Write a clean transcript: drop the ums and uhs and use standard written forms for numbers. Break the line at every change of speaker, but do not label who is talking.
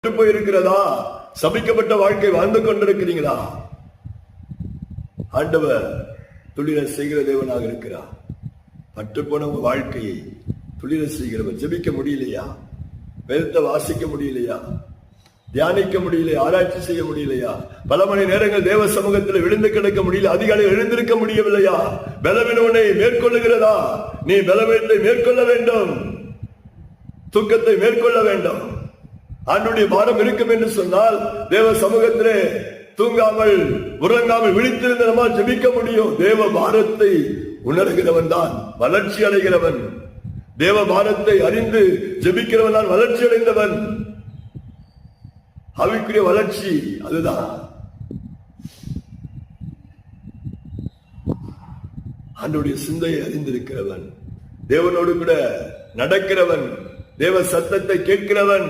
போயிருக்கிறதா? சபிக்கப்பட்ட வாழ்க்கை வாழ்ந்து கொண்டிருக்கிறீங்களா? ஆண்டவர் துளிர செய்கிற தேவனாக இருக்கிறார். பட்டு போன உங்க வாழ்க்கையை துளிர செய்கிறவர். ஜெபிக்க முடியலையா? வேதத்தை வாசிக்க முடியலையா? தியானிக்க முடியலையா? ஆராய்ச்சி செய்ய முடியலையா? பல மணி நேரங்கள் தேவ சமூகத்தில் விழுந்து கிடக்க முடியல. அதிகாலை எழுந்திருக்க முடியவில்லையா? பலவீனவனை மேற்கொள்ளுகிறதா? நீ பலவீனத்தை மேற்கொள்ள வேண்டும், தூக்கத்தை மேற்கொள்ள வேண்டும். ஆண்டுடைய பாரம் இருக்கும் என்று சொன்னால் தேவ சமூகத்திலே தூங்காமல் உறங்காமல் விழித்திருந்த நம்மால் ஜெபிக்க முடியும். தேவ பாரத்தை உணர்கிறவன் தான் வளர்ச்சி அடைகிறவன். தேவ பாரத்தை அறிந்து ஜெபிக்கிறவன் தான் வளர்ச்சி அடைந்தவன். ஆவிக்குரிய வளர்ச்சி அதுதான். ஆண்டுடைய சிந்தையை அறிந்திருக்கிறவன், தேவனோடு கூட நடக்கிறவன், தேவ சத்தத்தை கேட்கிறவன்,